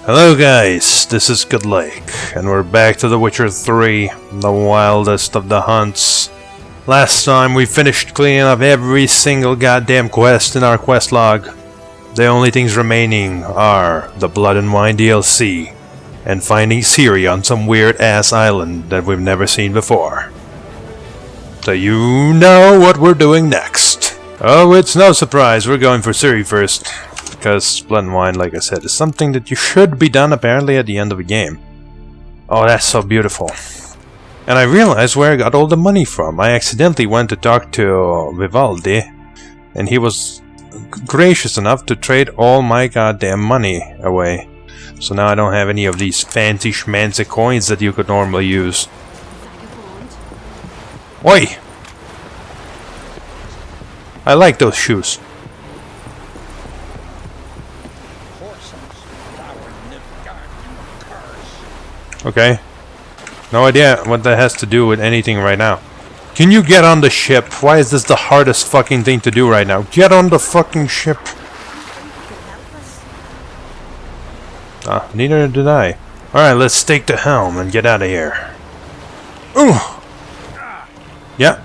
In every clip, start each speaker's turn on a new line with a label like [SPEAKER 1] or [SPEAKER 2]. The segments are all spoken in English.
[SPEAKER 1] Hello guys, this is Good Lake, and we're back to The Witcher 3, the wildest of the hunts. Last time we finished cleaning up every single goddamn quest in our quest log. The only things remaining are the Blood and Wine DLC, and finding Ciri on some weird ass island that we've never seen before. So you know what we're doing next. Oh, it's no surprise, we're going for Ciri first. Because Blood and Wine, like I said, is something that you should be done apparently at the end of a game. Oh, that's so beautiful. And I realized where I got all the money from. I accidentally went to talk to Vivaldi, and he was gracious enough to trade all my goddamn money away. So now I don't have any of these fancy schmancy coins that you could normally use. Oi! I like those shoes. Okay. No idea what that has to do with anything right now. Can you get on the ship? Why is this the hardest fucking thing to do right now? Get on the fucking ship. Ah, neither did I. Alright, let's take the helm and get out of here. Ooh! Yep.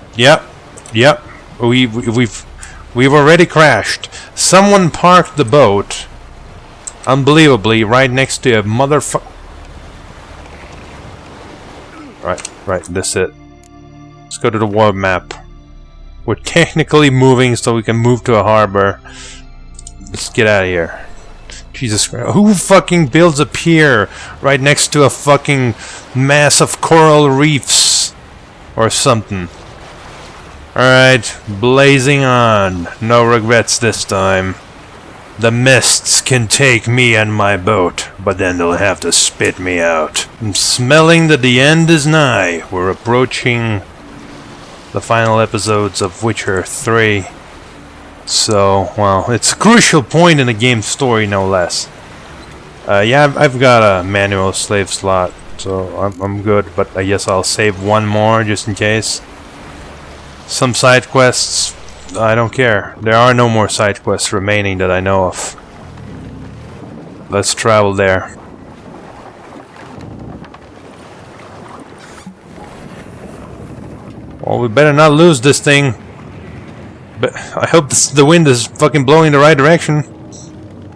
[SPEAKER 1] We've already crashed. Someone parked the boat, unbelievably, right next to a motherfucker. Right, that's it. Let's go to the world map. We're technically moving so we can move to a harbor. Let's get out of here. Jesus Christ. Who fucking builds a pier right next to a fucking mass of coral reefs? Or something. Alright, blazing on. No regrets this time. The mists can take me and my boat, but then they'll have to spit me out. I'm smelling that the end is nigh. We're approaching the final episodes of Witcher 3. So, well, it's a crucial point in the game's story, no less. Yeah, I've got a manual slave slot, so I'm good, but I guess I'll save one more just in case. Some side quests, I don't care. There are no more side quests remaining that I know of. Let's travel there. Well, we better not lose this thing. But I hope the wind is fucking blowing in the right direction.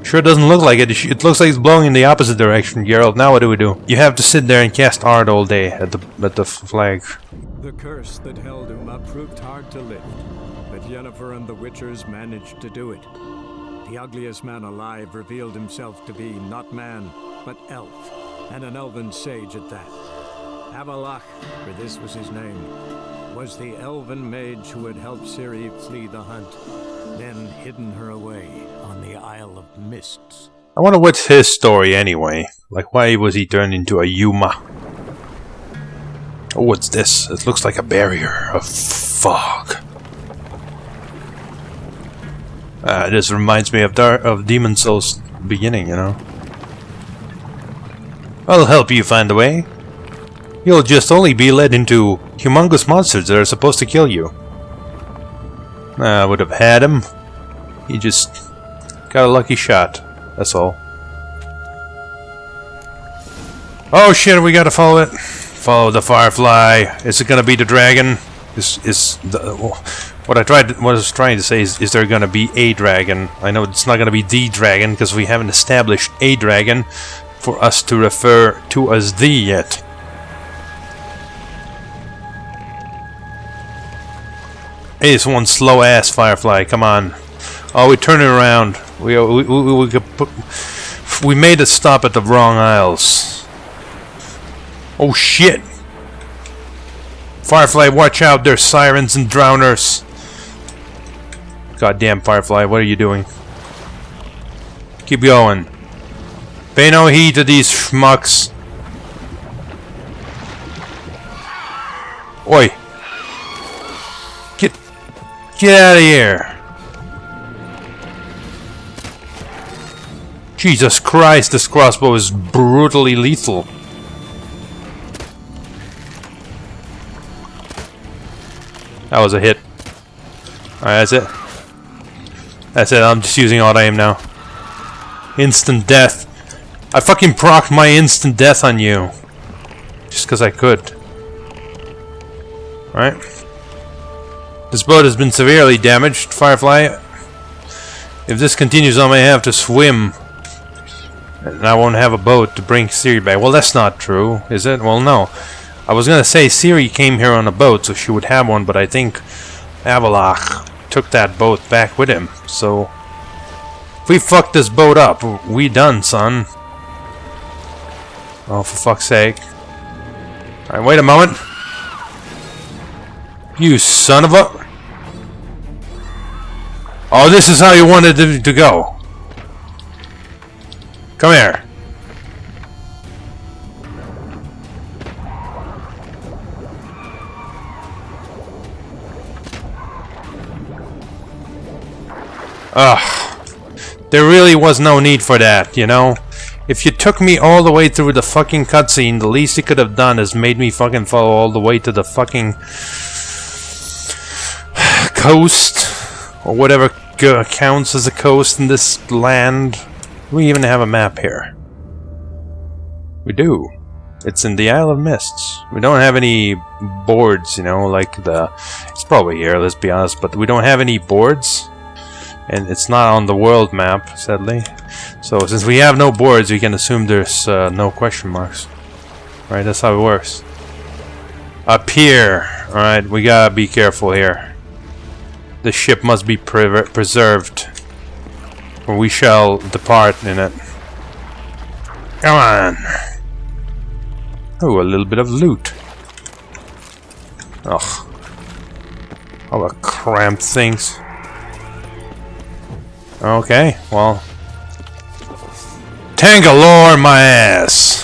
[SPEAKER 1] Sure doesn't look like it. It looks like it's blowing in the opposite direction, Geralt. Now what do we do? You have to sit there and cast art all day at the flag.
[SPEAKER 2] The curse that held him up proved hard to lift, but Yennefer and the Witchers managed to do it. The ugliest man alive revealed himself to be not man, but elf, and an elven sage at that. Avallac'h, for this was his name, was the elven mage who had helped Ciri flee the hunt, then hidden her away on the Isle of Mists.
[SPEAKER 1] I wonder what's his story anyway. Like, why was he turned into a Yuma? Oh, what's this? It looks like a barrier of fog. This reminds me of Demon Souls beginning, you know. I'll help you find the way. You'll just only be led into humongous monsters that are supposed to kill you. I would have had him. He just got a lucky shot. That's all. Oh shit, we gotta follow it. Follow the firefly. Is it gonna be the dragon? What I was trying to say is there gonna be a dragon? I know it's not gonna be the dragon because we haven't established a dragon for us to refer to as the yet. Hey, this one slow ass firefly. Come on. Oh, we turn it around. We made a stop at the wrong isles. Oh shit! Firefly, watch out! There's sirens and drowners. Goddamn Firefly, what are you doing? Keep going. Pay no heed to these schmucks. Oi! Get out of here! Jesus Christ, this crossbow is brutally lethal. That was a hit. Alright, that's it. That's it, I'm just using auto aim now. Instant death. I fucking procced my instant death on you. Just because I could. Right? This boat has been severely damaged, Firefly. If this continues, I may have to swim. And I won't have a boat to bring Siri back. Well, that's not true, is it? Well, no. I was gonna say Siri came here on a boat, so she would have one, but I think Avalach took that boat back with him. So, if we fuck this boat up, we done, son. Oh, for fuck's sake. Alright, wait a moment. You son of a... Oh, this is how you wanted it to go. Come here. Ugh. There really was no need for that, you know? If you took me all the way through the fucking cutscene, the least you could have done is made me fucking follow all the way to the fucking coast, or whatever counts as a coast in this land. We even have a map here. We do. It's in the Isle of Mists. We don't have any boards, you know, like the... It's probably here, let's be honest, but we don't have any boards. And it's not on the world map, sadly. So since we have no boards, we can assume there's no question marks. Right, that's how it works. Up here. Alright, we gotta be careful here. The ship must be preserved, or we shall depart in it. Come on! Oh, a little bit of loot. Ugh. All the cramped things. Okay, well... Tangalore my ass!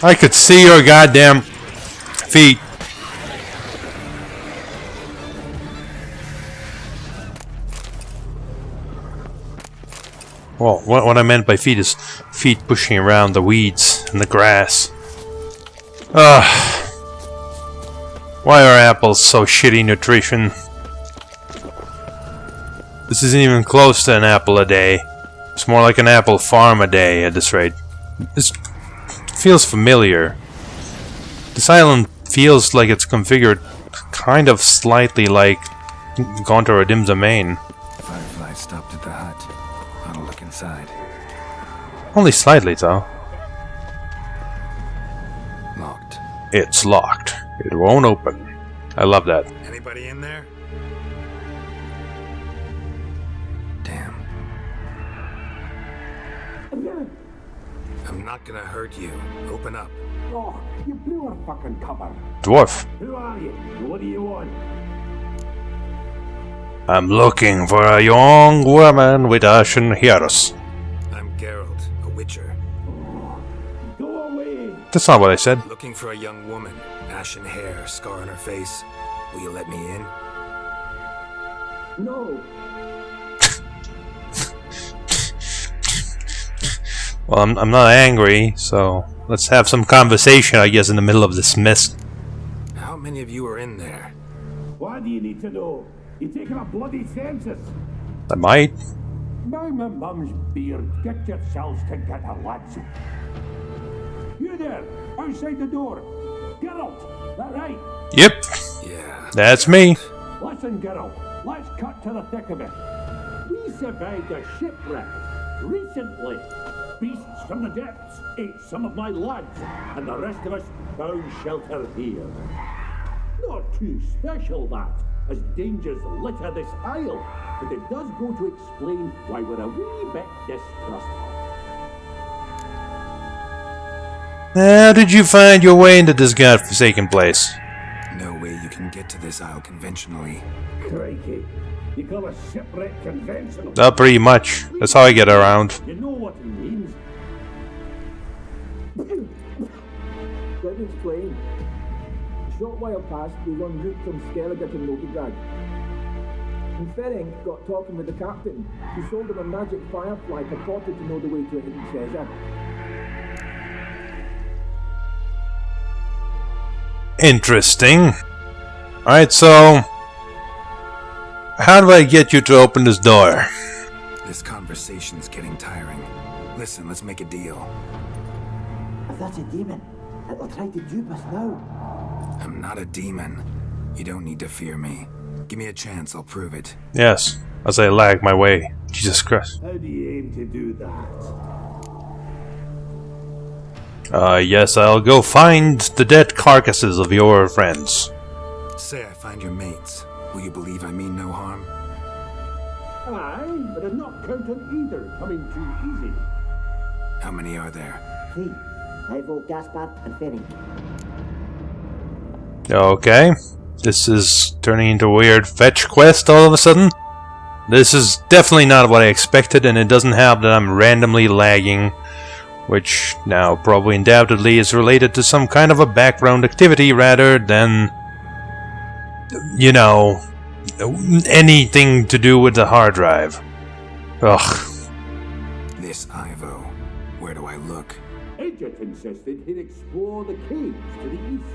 [SPEAKER 1] I could see your goddamn feet. Well, what I meant by feet is feet pushing around the weeds and the grass. Ugh. Why are apples so shitty nutrition? This isn't even close to an apple a day. It's more like an apple farm a day at this rate. This feels familiar. This island feels like it's configured kind of slightly like Gontor Adim's Main.
[SPEAKER 3] Firefly stopped at the hut. I'll look inside.
[SPEAKER 1] Only slightly, though.
[SPEAKER 3] Locked.
[SPEAKER 1] It's locked. It won't open. I love that.
[SPEAKER 2] Anybody in there?
[SPEAKER 3] Damn. I'm not gonna hurt you. Open up.
[SPEAKER 4] Oh, you blew our fucking cover.
[SPEAKER 1] Dwarf.
[SPEAKER 4] Who are you? What do you want?
[SPEAKER 1] I'm looking for a young woman with ashen hairs.
[SPEAKER 3] I'm Geralt, a witcher.
[SPEAKER 4] Go away.
[SPEAKER 1] That's not what I said.
[SPEAKER 3] Looking for a young woman. Ashen hair, scar on her face. Will you let me in?
[SPEAKER 4] No.
[SPEAKER 1] Well, I'm not angry, so let's have some conversation, I guess, in the middle of this mist.
[SPEAKER 3] How many of you are in there?
[SPEAKER 4] What do you need to know? You taking a bloody census?
[SPEAKER 1] I might.
[SPEAKER 4] By my mum's beard, get yourselves together, lads. You there, outside the door. Geralt, that right?
[SPEAKER 1] Yep,
[SPEAKER 3] Yeah.
[SPEAKER 1] that's me.
[SPEAKER 4] Listen, Geralt, let's cut to the thick of it. We survived a shipwreck recently. Beasts from the depths ate some of my lads, and the rest of us found shelter here. Not too special, that, as dangers litter this isle, but it does go to explain why we're a wee bit distrustful.
[SPEAKER 1] How did you find your way into this godforsaken place?
[SPEAKER 3] No way you can get to this isle conventionally.
[SPEAKER 4] Crikey, you call a shipwreck conventional?
[SPEAKER 1] Pretty much. That's how I get around.
[SPEAKER 4] You know what it means.
[SPEAKER 5] Let me explain. A short while past, we were en route from Skellige to Novigrad. And Ferenc got talking with the captain, who sold him a magic firefly purported to know the way to a hidden treasure.
[SPEAKER 1] Interesting. Alright, so... How do I get you to open this door?
[SPEAKER 3] This conversation's getting tiring. Listen, let's make a deal.
[SPEAKER 6] If that's a demon, it'll try to dupe us now.
[SPEAKER 3] I'm not a demon. You don't need to fear me. Give me a chance, I'll prove it.
[SPEAKER 1] Yes, as I lag my way. Jesus Christ.
[SPEAKER 4] How do you aim to do that?
[SPEAKER 1] Yes, I'll go find the dead carcasses of your friends.
[SPEAKER 3] Say I find your mates. Will you believe I mean no harm?
[SPEAKER 4] Aye, but I'm not counting either coming too easy.
[SPEAKER 3] How many are there?
[SPEAKER 6] 3. Ivo, Gaspard, and Ferenc.
[SPEAKER 1] Okay. This is turning into a weird fetch quest all of a sudden. This is definitely not what I expected, and it doesn't help that I'm randomly lagging, which now probably undoubtedly is related to some kind of a background activity rather than, you know, anything to do with the hard drive. Ugh.
[SPEAKER 3] This Ivo. Where do I look?
[SPEAKER 4] Agent insisted he'd explore the caves to the east.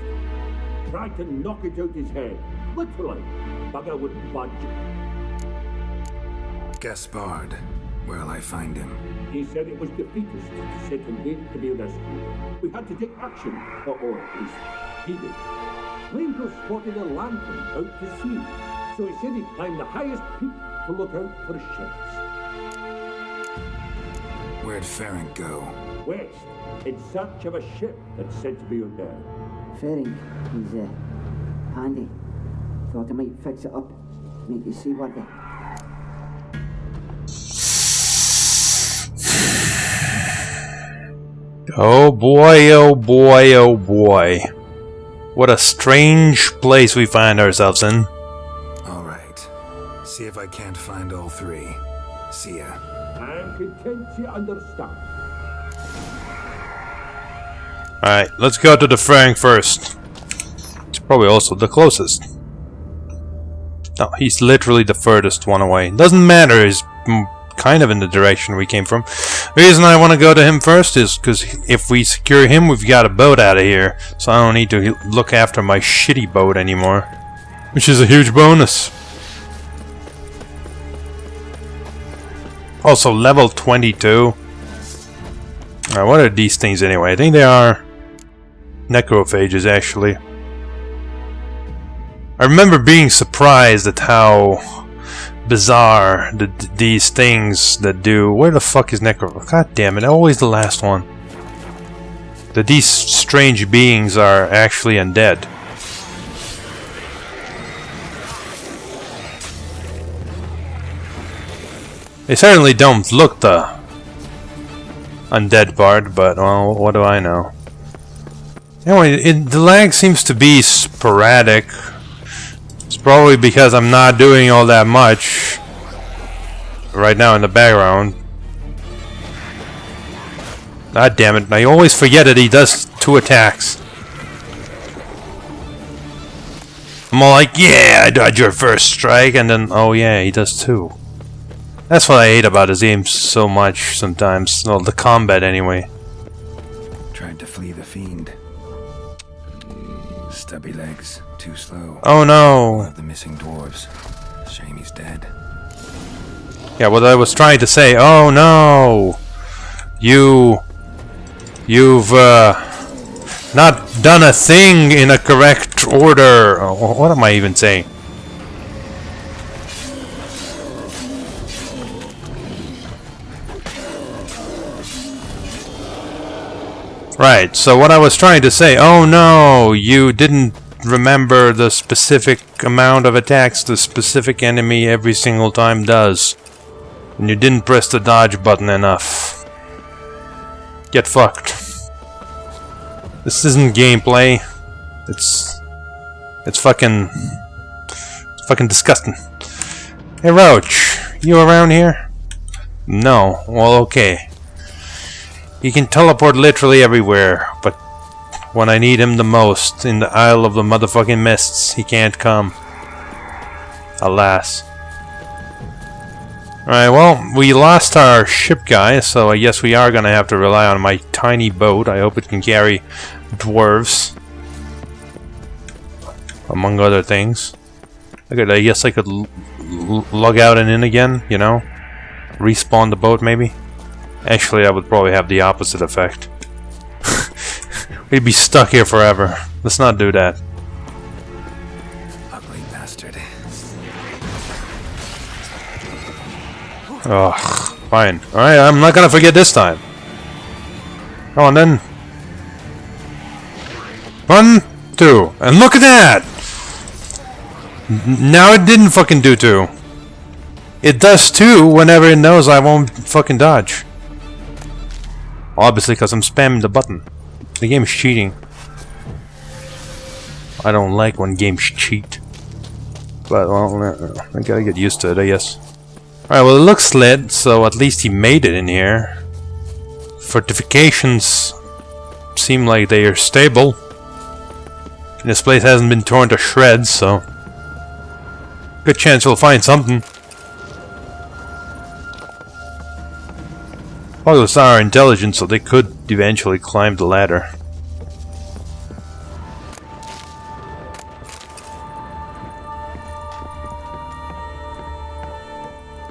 [SPEAKER 4] Tried to knock it out his head. Literally. Bugger wouldn't budge.
[SPEAKER 3] Gaspard. Where'll I find him?
[SPEAKER 4] He said it was defeatist to sit and wait to be rescued. We had to take action, or at least he did. Ranger spotted a lantern out to sea, so he said he'd climb the highest peak to look out for ships.
[SPEAKER 3] Where'd Ferenc go?
[SPEAKER 4] West, in search of a ship that's said to be out there.
[SPEAKER 6] Ferenc, he's handy. Thought I might fix it up, make you seaworthy.
[SPEAKER 1] Oh boy, oh boy, oh boy. What a strange place we find ourselves in.
[SPEAKER 3] Alright. See if I can't find all 3. See ya.
[SPEAKER 4] I'm content you understand.
[SPEAKER 1] Alright, let's go to the Frank first. It's probably also the closest. No, he's literally the furthest one away. Doesn't matter, he's kind of in the direction we came from. The reason I want to go to him first is because if we secure him, we've got a boat out of here. So I don't need to look after my shitty boat anymore. Which is a huge bonus. Also, level 22. Alright, what are these things anyway? I think they are necrophages, actually. I remember being surprised at how bizarre these things that do... Where the fuck is necro... God damn it, always the last one. That these strange beings are actually undead. They certainly don't look the undead part, but, well, what do I know? Anyway, the lag seems to be sporadic. It's probably because I'm not doing all that much right now in the background. God damn it, I always forget that he does 2 attacks. I'm all like, yeah, I dodged your first strike, and then, oh yeah, he does 2. That's what I hate about his game so much sometimes. Well, the combat anyway.
[SPEAKER 3] Tried to flee the fiend. Stubby legs, too slow.
[SPEAKER 1] Oh no!
[SPEAKER 3] One of the missing dwarves. Shame he's dead.
[SPEAKER 1] Yeah, what I was trying to say. Oh no! You've not done a thing in a correct order. Oh, what am I even saying? Right, so what I was trying to say, oh no, you didn't remember the specific amount of attacks the specific enemy every single time does. And you didn't press the dodge button enough. Get fucked. This isn't gameplay. It's fucking disgusting. Hey Roach, you around here? No, well okay. He can teleport literally everywhere, but when I need him the most, in the Isle of the motherfucking Mists, he can't come. Alas. Alright, well, we lost our ship guy, so I guess we are gonna have to rely on my tiny boat. I hope it can carry dwarves. Among other things. I guess I could log out and in again, you know? Respawn the boat, maybe? Actually, I would probably have the opposite effect. We'd be stuck here forever. Let's not do that.
[SPEAKER 3] Ugly bastard.
[SPEAKER 1] Ugh, fine. Alright, I'm not gonna forget this time. Come on then. 1, 2, and look at that! Now it didn't fucking do 2. It does 2 whenever it knows I won't fucking dodge. Obviously, because I'm spamming the button. The game is cheating. I don't like when games cheat. But, well, I gotta get used to it, I guess. Alright, well, it looks lit, so at least he made it in here. Fortifications seem like they are stable. This place hasn't been torn to shreds, so good chance we'll find something. Poggles are intelligent, so they could eventually climb the ladder.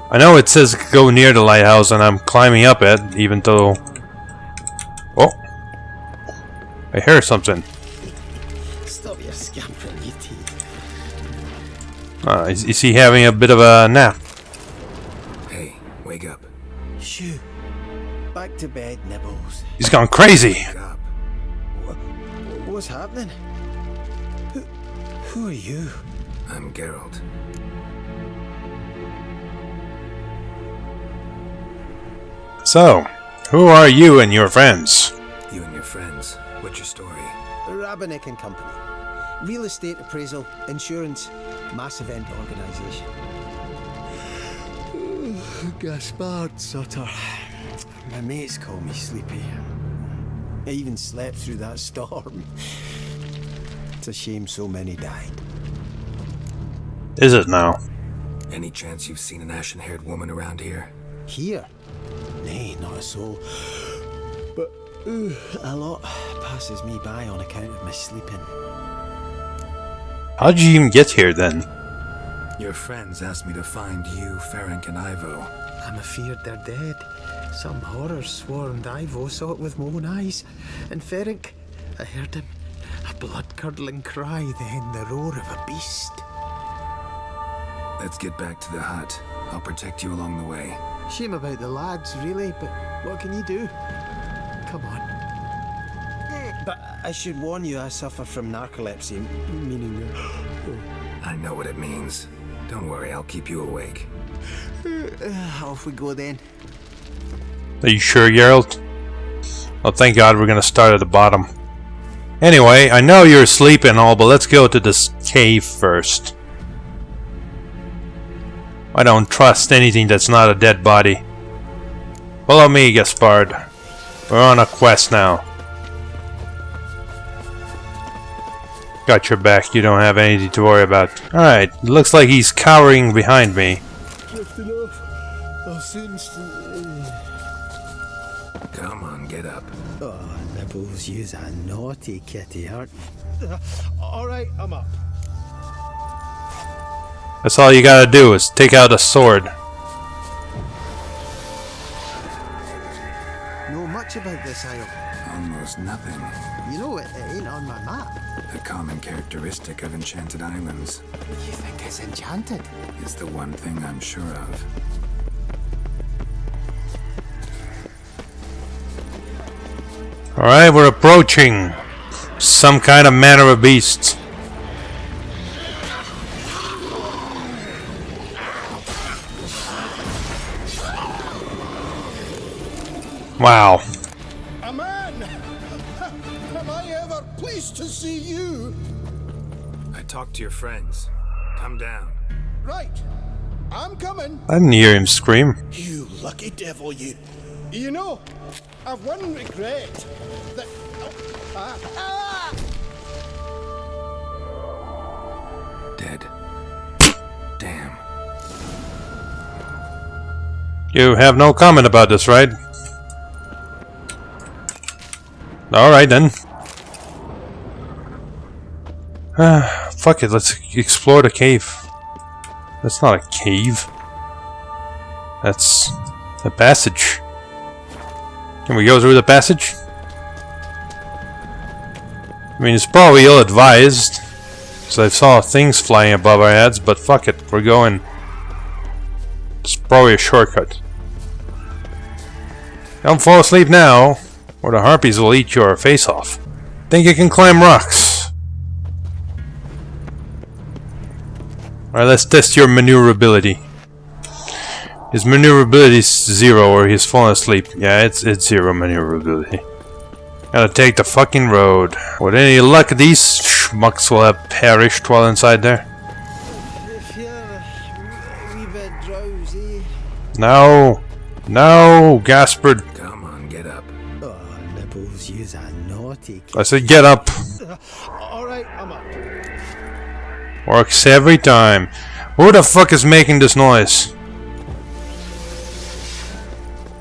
[SPEAKER 1] I know it says go near the lighthouse, and I'm climbing up it, even though... Oh! I hear something.
[SPEAKER 7] Stop your scampering, you teeth.
[SPEAKER 1] Is he having a bit of a nap?
[SPEAKER 3] Hey, wake up.
[SPEAKER 7] Shoo. Back to bed, Nibbles.
[SPEAKER 1] He's gone crazy!
[SPEAKER 3] Wake up.
[SPEAKER 7] What's happening? Who are you?
[SPEAKER 3] I'm Geralt.
[SPEAKER 1] So, who are you and your friends?
[SPEAKER 3] You and your friends. What's your story?
[SPEAKER 7] Rabbinick and Company. Real estate appraisal, insurance, mass event organisation. Gaspard Sutter. My mates call me Sleepy. I even slept through that storm. It's a shame so many died.
[SPEAKER 1] Is it now?
[SPEAKER 3] Any chance you've seen an ashen-haired woman around here?
[SPEAKER 7] Here? Nay, not a soul. But a lot passes me by on account of my sleeping.
[SPEAKER 1] How'd you even get here then?
[SPEAKER 3] Your friends asked me to find you, Ferenc, and Ivo.
[SPEAKER 7] I'm afeard they're dead. Some horrors swarmed Ivo, saw it with my own eyes. And Ferenc, I heard him. A blood-curdling cry, then the roar of a beast.
[SPEAKER 3] Let's get back to the hut. I'll protect you along the way.
[SPEAKER 7] Shame about the lads, really, but what can you do? Come on. But I should warn you, I suffer from narcolepsy, meaning...
[SPEAKER 3] I know what it means. Don't worry, I'll keep you awake.
[SPEAKER 7] Off we go then.
[SPEAKER 1] Are you sure, Geralt? Oh, thank God we're gonna start at the bottom. Anyway, I know you're asleep and all, but let's go to this cave first. I don't trust anything that's not a dead body. Follow me, Gaspard. We're on a quest now. Got your back, you don't have anything to worry about. Alright, looks like he's cowering behind me.
[SPEAKER 7] Drifting off. I'll soon...
[SPEAKER 3] Come on, get up.
[SPEAKER 7] Oh, Nibbles, you's a naughty kitty, aren't you? Alright, I'm up.
[SPEAKER 1] That's all you gotta do is take out a sword.
[SPEAKER 7] Know much about this isle?
[SPEAKER 3] Almost nothing.
[SPEAKER 7] You know, it ain't on my map.
[SPEAKER 3] A common characteristic of enchanted islands.
[SPEAKER 7] You think it's enchanted?
[SPEAKER 3] It's the one thing I'm sure of.
[SPEAKER 1] Alright, we're approaching some kind of manner of beast. Wow.
[SPEAKER 8] A man! Am I ever pleased to see you?
[SPEAKER 3] I talked to your friends. Come down.
[SPEAKER 8] Right. I'm coming.
[SPEAKER 1] I didn't hear him scream.
[SPEAKER 8] You lucky devil, you. You know, I've one regret. That...
[SPEAKER 3] Dead. Damn.
[SPEAKER 1] You have no comment about this, right? Alright then. Fuck it, let's explore the cave. That's not a cave. That's a passage. Can we go through the passage? I mean, it's probably ill-advised, because I saw things flying above our heads, but fuck it, we're going. It's probably a shortcut. Don't fall asleep now, or the harpies will eat your face off. Think you can climb rocks? Alright, let's test your maneuverability. His maneuverability is 0, or he's fallen asleep. Yeah, it's 0 maneuverability. Gotta take the fucking road. With any luck, these schmucks will have perished while inside there.
[SPEAKER 7] If you're a wee bit drowsy.
[SPEAKER 1] No! No! Gaspard!
[SPEAKER 3] Come on, get up.
[SPEAKER 7] Oh, Nibbles, you's a naughty kid.
[SPEAKER 1] I said get up!
[SPEAKER 7] Alright, I'm up.
[SPEAKER 1] Works every time. Who the fuck is making this noise?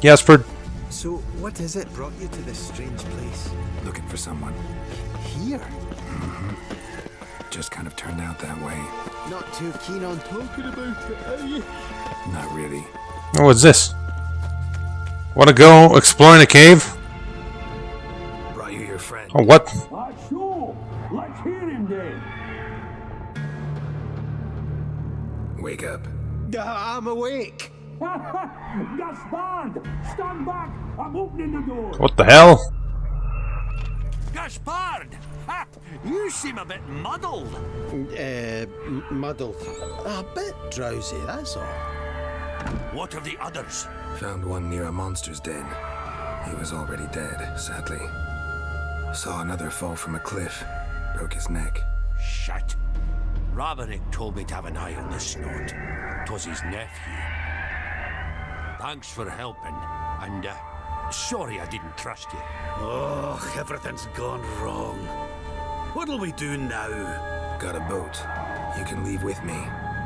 [SPEAKER 1] Gaspard?
[SPEAKER 7] So, what is it brought you to this strange place?
[SPEAKER 3] Looking for someone.
[SPEAKER 7] Here?
[SPEAKER 3] Just kind of turned out that way.
[SPEAKER 7] Not too keen on talking about it, are you?
[SPEAKER 3] Not really.
[SPEAKER 1] Oh, what's this? Wanna go exploring a cave?
[SPEAKER 3] Brought you your friend.
[SPEAKER 1] Oh, what?
[SPEAKER 4] Sure. Let's hear him then.
[SPEAKER 3] Wake up.
[SPEAKER 7] I'm awake.
[SPEAKER 4] Gaspard! Stand back! I'm opening the door!
[SPEAKER 1] What the hell?
[SPEAKER 4] Gaspard! Ha! You seem a bit muddled.
[SPEAKER 7] Muddled. A bit drowsy, that's all.
[SPEAKER 4] What of the others?
[SPEAKER 3] Found one near a monster's den. He was already dead, sadly. Saw another fall from a cliff. Broke his neck.
[SPEAKER 4] Shit. Roderick told me to have an eye on the snort. 'Twas his nephew. Thanks for helping, and sorry I didn't trust you.
[SPEAKER 9] Oh, everything's gone wrong. What'll we do now?
[SPEAKER 3] Got a boat. You can leave with me,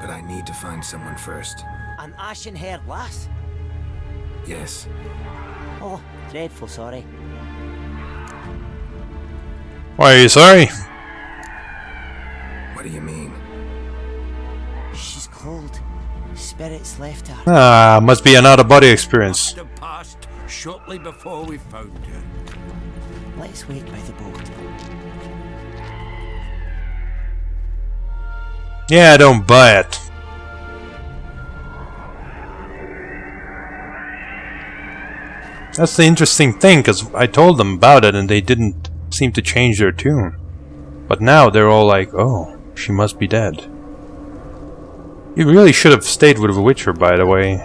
[SPEAKER 3] but I need to find someone first.
[SPEAKER 10] An ashen-haired lass?
[SPEAKER 3] Yes.
[SPEAKER 10] Oh, dreadful sorry.
[SPEAKER 1] Why are you sorry?
[SPEAKER 3] What do you mean?
[SPEAKER 10] She's cold. Spirits left her.
[SPEAKER 1] Ah, must be an out-of-body experience.
[SPEAKER 4] Must have passed shortly before we found her.
[SPEAKER 10] Let's wait by the boat.
[SPEAKER 1] Yeah, don't buy it. That's the interesting thing, because I told them about it and they didn't seem to change their tune. But now they're all like, oh, she must be dead. You really should have stayed with The Witcher, by the way.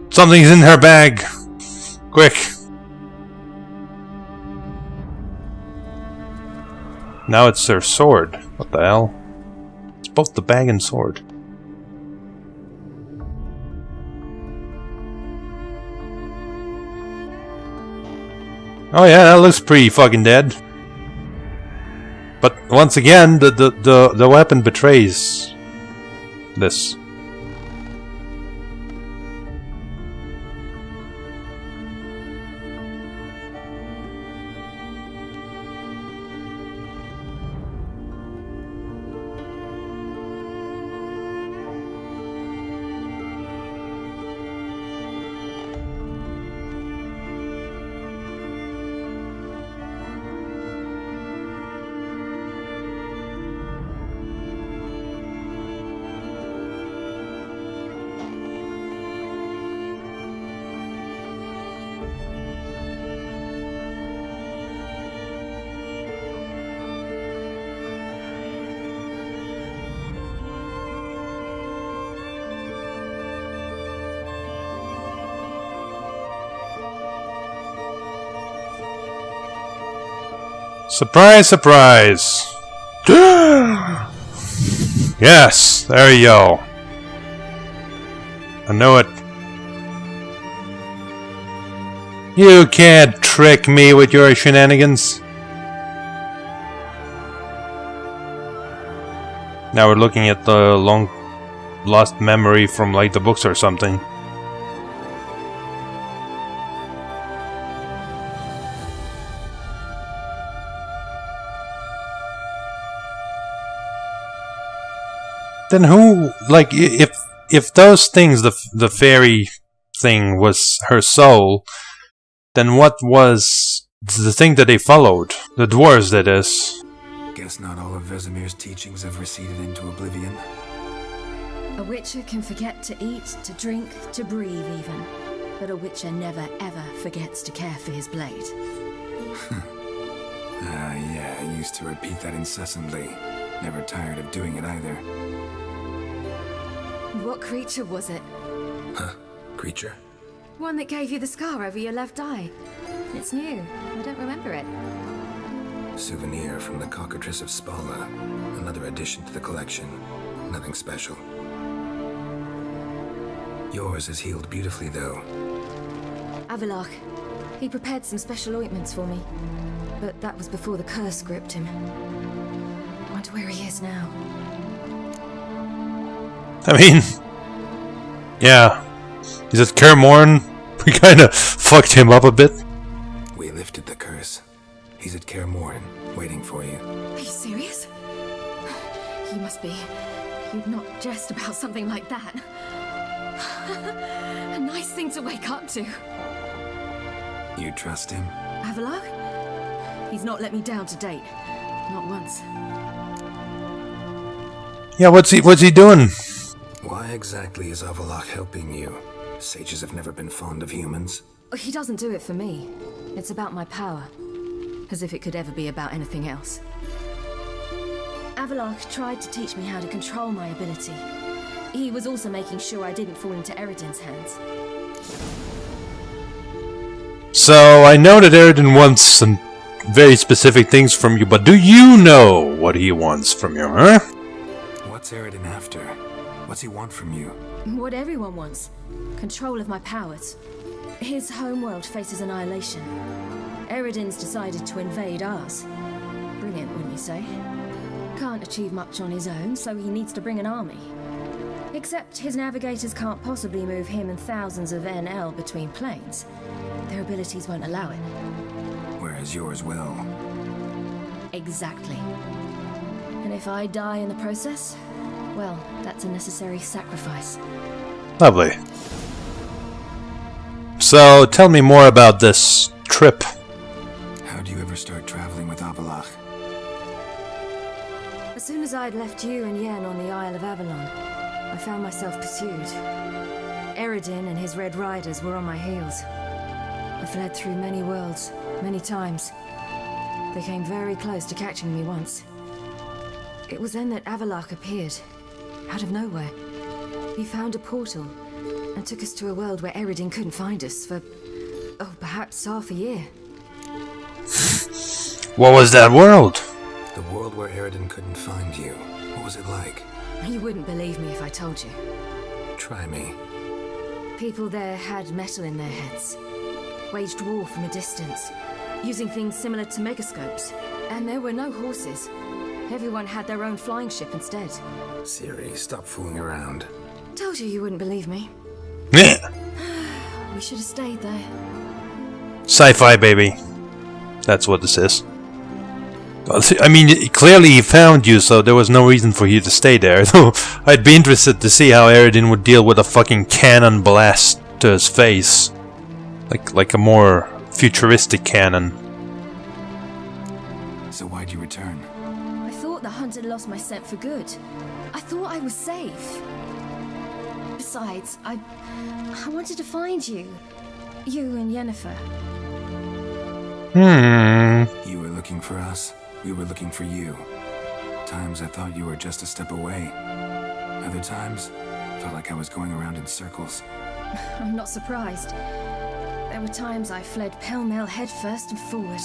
[SPEAKER 1] Something's in her bag! Quick! Now it's her sword. What the hell? It's both the bag and sword. Oh yeah, that looks pretty fucking dead. But once again, the weapon betrays this. Surprise, surprise! Yes, there you go. I know it. You can't trick me with your shenanigans. Now we're looking at the long lost memory from like the books or something. Then who, like, if those things, the fairy thing was her soul, then what was the thing that they followed? The dwarves, that is.
[SPEAKER 3] Guess not all of Vesemir's teachings have receded into oblivion.
[SPEAKER 11] A witcher can forget to eat, to drink, to breathe even. But a witcher never ever forgets to care for his blade.
[SPEAKER 3] Yeah, I used to repeat that incessantly. Never tired of doing it either.
[SPEAKER 11] What creature was it?
[SPEAKER 3] Huh? Creature?
[SPEAKER 11] One that gave you the scar over your left eye. It's new. I don't remember it.
[SPEAKER 3] Souvenir from the Cockatrice of Spala. Another addition to the collection. Nothing special. Yours is healed beautifully, though.
[SPEAKER 11] Avallac'h. He prepared some special ointments for me. But that was before the curse gripped him. Wonder where he is now.
[SPEAKER 1] I mean, yeah. Is it Kaer Morhen? We kinda fucked him up a bit.
[SPEAKER 3] We lifted the curse. He's at Kaer Morhen, waiting for you.
[SPEAKER 11] Are you serious? You must be. You'd not jest about something like that. A nice thing to wake up to.
[SPEAKER 3] You trust him?
[SPEAKER 11] Avallac'h? He's not let me down to date. Not once.
[SPEAKER 1] Yeah, what's he doing?
[SPEAKER 3] Why exactly is Avallac'h helping you? Sages have never been fond of humans.
[SPEAKER 11] He doesn't do it for me. It's about my power. As if it could ever be about anything else. Avallac'h tried to teach me how to control my ability. He was also making sure I didn't fall into Eredin's hands.
[SPEAKER 1] So, I know that Eredin wants some very specific things from you, but do you know what he wants from you, huh?
[SPEAKER 3] What's Eredin after? What's he want from you?
[SPEAKER 11] What everyone wants. Control of my powers. His homeworld faces annihilation. Eredin's decided to invade ours. Brilliant, wouldn't you say? Can't achieve much on his own, so he needs to bring an army. Except his navigators can't possibly move him and thousands of NL between planes. Their abilities won't allow it.
[SPEAKER 3] Whereas yours will.
[SPEAKER 11] Exactly. And if I die in the process, well, that's a necessary sacrifice.
[SPEAKER 1] Lovely. So, tell me more about this trip.
[SPEAKER 3] How do you ever start traveling with Avallac'h?
[SPEAKER 11] As soon as I'd left you and Yen on the Isle of Avalon, I found myself pursued. Eredin and his Red Riders were on my heels. I fled through many worlds, many times. They came very close to catching me once. It was then that Avallac'h appeared, out of nowhere. He found a portal and took us to a world where Eredin couldn't find us for, perhaps half a year.
[SPEAKER 1] What was that world?
[SPEAKER 3] The world where Eredin couldn't find you. What was it like?
[SPEAKER 11] You wouldn't believe me if I told you.
[SPEAKER 3] Try me.
[SPEAKER 11] People there had metal in their heads, waged war from a distance, using things similar to megascopes. And there were no horses. Everyone had their own flying ship instead.
[SPEAKER 3] Siri, stop fooling around.
[SPEAKER 11] Told you wouldn't believe me. We should have stayed there.
[SPEAKER 1] Sci-fi, baby. That's what this is. I mean, clearly he found you, so there was no reason for you to stay there. Though I'd be interested to see how Eredin would deal with a fucking cannon blast to his face. Like a more futuristic cannon.
[SPEAKER 3] So why'd you return?
[SPEAKER 11] I thought the hunt had lost my scent for good. I thought I was safe. Besides, I wanted to find you. You and Yennefer.
[SPEAKER 3] You were looking for us. We were looking for you. Times I thought you were just a step away. Other times, felt like I was going around in circles.
[SPEAKER 11] I'm not surprised. There were times I fled pell-mell headfirst and forward.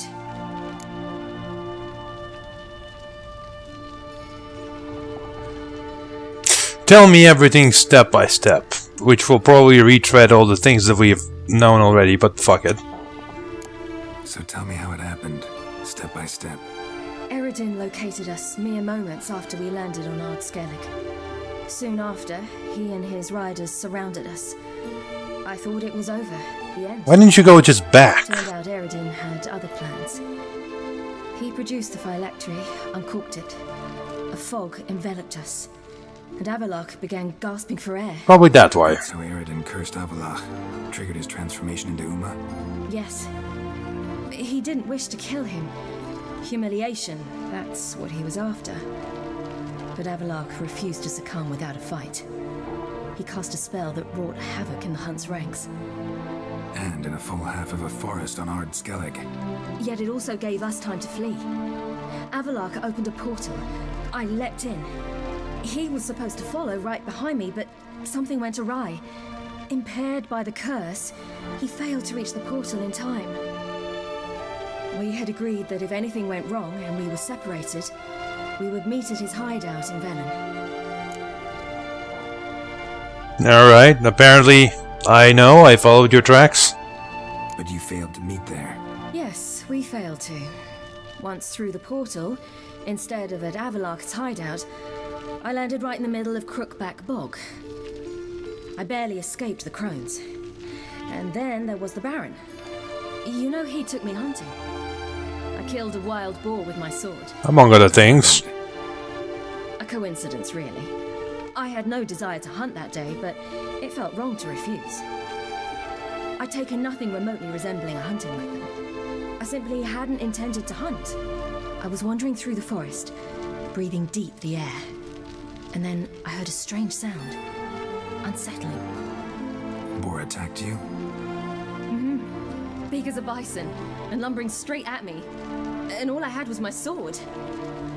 [SPEAKER 1] Tell me everything step by step, which will probably retread all the things that we've known already, but fuck it.
[SPEAKER 3] So tell me how it happened, step by step.
[SPEAKER 11] Eredin located us mere moments after we landed on IsAllDLCsAvailable. Soon after, he and his riders surrounded us. I thought it was over, the end.
[SPEAKER 1] Why didn't you go just back?
[SPEAKER 11] Turned out Eredin had other plans. He produced the phylactery, uncorked it. A fog enveloped us, and Avallac'h began gasping for air.
[SPEAKER 1] Probably that way.
[SPEAKER 3] So Eredin cursed Avallac'h, triggered his transformation into Uma?
[SPEAKER 11] Yes. He didn't wish to kill him. Humiliation, that's what he was after. But Avallac'h refused to succumb without a fight. He cast a spell that wrought havoc in the Hunt's ranks.
[SPEAKER 3] And in a full half of a forest on IsAllDLC.
[SPEAKER 11] Yet it also gave us time to flee. Avallac'h opened a portal. I leapt in. He was supposed to follow right behind me, but something went awry. Impaired by the curse, he failed to reach the portal in time. We had agreed that if anything went wrong and we were separated, we would meet at his hideout in Venom.
[SPEAKER 1] Alright, apparently I followed your tracks.
[SPEAKER 3] But you failed to meet there.
[SPEAKER 11] Yes, we failed to. Once through the portal, instead of at Avallac'h's hideout, I landed right in the middle of Crookback Bog. I barely escaped the crones. And then there was the Baron. You know, he took me hunting. I killed a wild boar with my sword.
[SPEAKER 1] Among other things.
[SPEAKER 11] A coincidence, really. I had no desire to hunt that day, but it felt wrong to refuse. I'd taken nothing remotely resembling a hunting weapon. I simply hadn't intended to hunt. I was wandering through the forest, breathing deep the air. And then I heard a strange sound. Unsettling.
[SPEAKER 3] Boar attacked you?
[SPEAKER 11] Big as a bison, and lumbering straight at me. And all I had was my sword.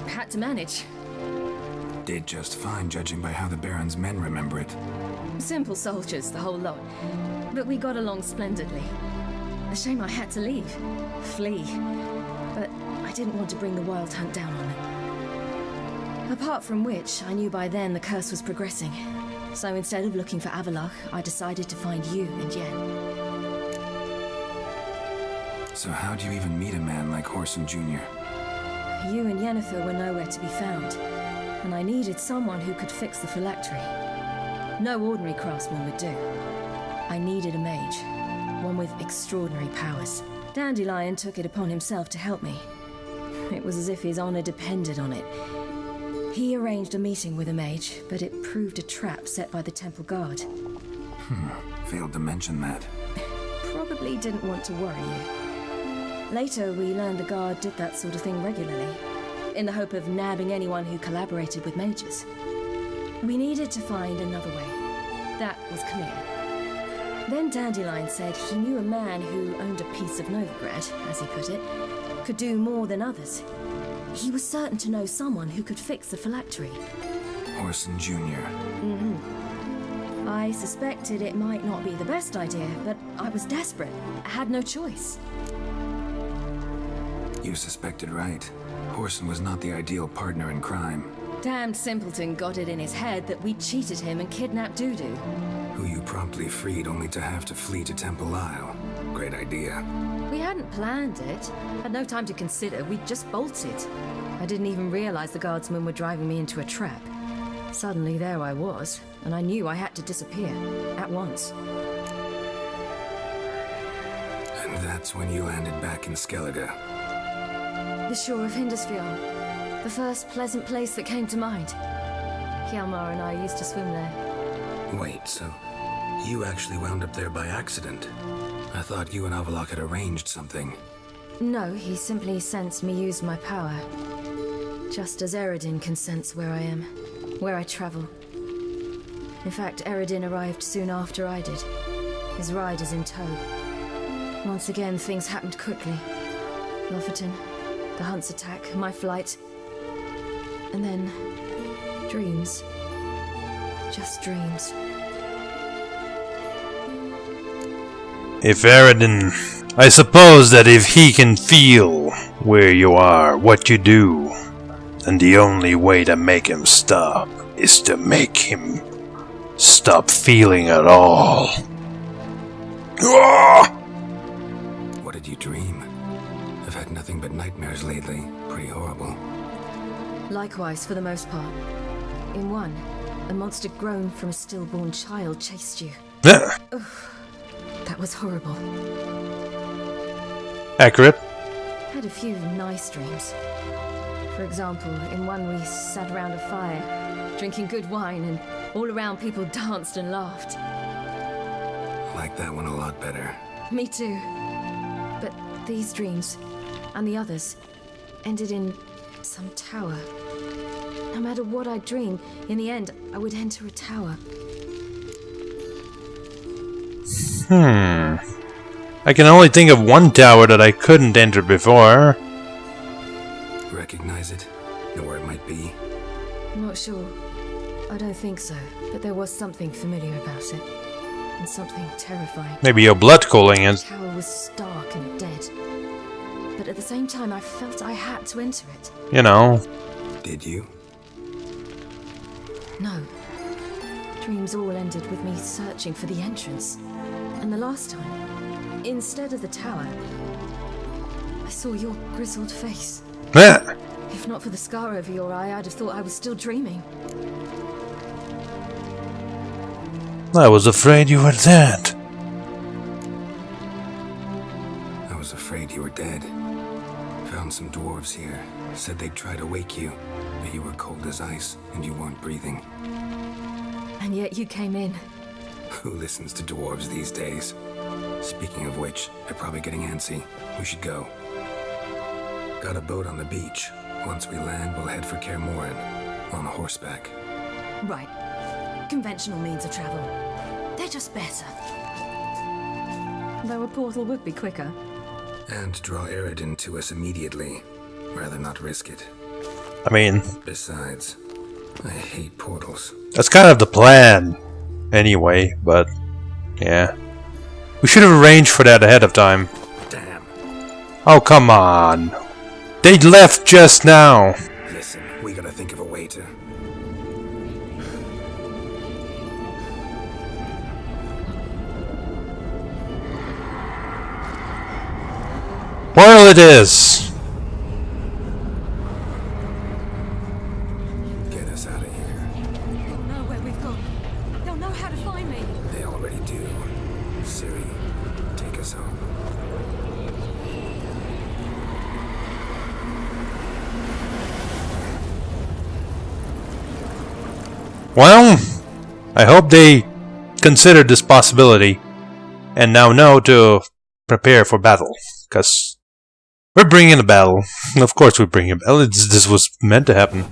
[SPEAKER 11] I had to manage.
[SPEAKER 3] Did just fine, judging by how the Baron's men remember it.
[SPEAKER 11] Simple soldiers, the whole lot. But we got along splendidly. A shame I had to leave. Flee. But I didn't want to bring the wild hunt down on them. Apart from which, I knew by then the curse was progressing. So instead of looking for Avallac'h, I decided to find you and Yen.
[SPEAKER 3] So how'd you even meet a man like Whoreson Jr.?
[SPEAKER 11] You and Yennefer were nowhere to be found, and I needed someone who could fix the phylactery. No ordinary craftsman would do. I needed a mage, one with extraordinary powers. Dandelion took it upon himself to help me. It was as if his honor depended on it. He arranged a meeting with a mage, but it proved a trap set by the temple guard.
[SPEAKER 3] Failed to mention that.
[SPEAKER 11] Probably didn't want to worry you. Later, we learned the guard did that sort of thing regularly, in the hope of nabbing anyone who collaborated with mages. We needed to find another way. That was clear. Then Dandelion said he knew a man who owned a piece of Novigrad, as he put it, could do more than others. He was certain to know someone who could fix the phylactery.
[SPEAKER 3] Whoreson Jr.
[SPEAKER 11] I suspected it might not be the best idea, but I was desperate. I had no choice.
[SPEAKER 3] You suspected right. Whoreson was not the ideal partner in crime.
[SPEAKER 11] Damned simpleton got it in his head that we'd cheated him and kidnapped Dudu.
[SPEAKER 3] Who you promptly freed only to have to flee to Temple Isle. Great idea.
[SPEAKER 11] We hadn't planned it. Had no time to consider. We just bolted. I didn't even realize the guardsmen were driving me into a trap. Suddenly there I was, and I knew I had to disappear. At once.
[SPEAKER 3] And that's when you landed back in Skellige.
[SPEAKER 11] The shore of Hindisfjord. The first pleasant place that came to mind. Hjalmar and I used to swim there.
[SPEAKER 3] Wait, so you actually wound up there by accident? I thought you and Avallac'h had arranged something.
[SPEAKER 11] No, he simply sensed me use my power. Just as Eredin can sense where I am, where I travel. In fact, Eredin arrived soon after I did, his riders in tow. Once again, things happened quickly. Lofoten, the Hunt's attack, my flight. And then, dreams. Just dreams.
[SPEAKER 1] If Eredin... I suppose that if he can feel where you are, what you do, then the only way to make him stop is to make him stop feeling at all.
[SPEAKER 3] What did you dream? I've had nothing but nightmares lately. pretty horrible.
[SPEAKER 11] Likewise, for the most part. In one, a monster grown from a stillborn child chased you. Ugh, that was horrible.
[SPEAKER 1] Accurate.
[SPEAKER 11] Had a few nice dreams. For example, in one we sat around a fire, drinking good wine, and all around people danced and laughed.
[SPEAKER 3] I like that one a lot better.
[SPEAKER 11] Me too. But these dreams, and the others, ended in some tower. No matter what I dream, in the end, I would enter a tower.
[SPEAKER 1] I can only think of one tower that I couldn't enter before.
[SPEAKER 3] Recognize it? Know where it might be?
[SPEAKER 11] Not sure. I don't think so. But there was something familiar about it. And something terrifying.
[SPEAKER 1] Maybe your blood cooling is.
[SPEAKER 11] The tower was stark and dead. But at the same time, I felt I had to enter it.
[SPEAKER 1] You know.
[SPEAKER 3] Did you?
[SPEAKER 11] No. Dreams all ended with me searching for the entrance. And the last time, instead of the tower, I saw your grizzled face. If not for the scar over your eye, I'd have thought I was still dreaming.
[SPEAKER 1] I was afraid you were dead.
[SPEAKER 3] I was afraid you were dead. Found some dwarves here. Said they'd try to wake you, but you were cold as ice and you weren't breathing.
[SPEAKER 11] And yet you came in.
[SPEAKER 3] Who listens to dwarves these days? Speaking of which, they're probably getting antsy. We should go. Got a boat on the beach. Once we land, we'll head for Kaer Morhen, on horseback.
[SPEAKER 11] Right. Conventional means of travel. They're just better. Though a portal would be quicker.
[SPEAKER 3] And draw Eredin to us immediately. Rather not risk it.
[SPEAKER 1] I mean...
[SPEAKER 3] Besides, I hate portals.
[SPEAKER 1] That's kind of the plan. Anyway, but... yeah. We should have arranged for that ahead of time.
[SPEAKER 3] Damn.
[SPEAKER 1] Oh, come on. They left just now.
[SPEAKER 3] Listen, we gotta think of a way to...
[SPEAKER 1] Well, it is.
[SPEAKER 3] Get us out of here.
[SPEAKER 11] They'll know where we've gone. They'll know how to find me.
[SPEAKER 3] They already do. Ciri, take us home.
[SPEAKER 1] Well, I hope they considered this possibility and now know to prepare for battle, because we're bringing a battle. Of course we're bringing a battle. This was meant to happen.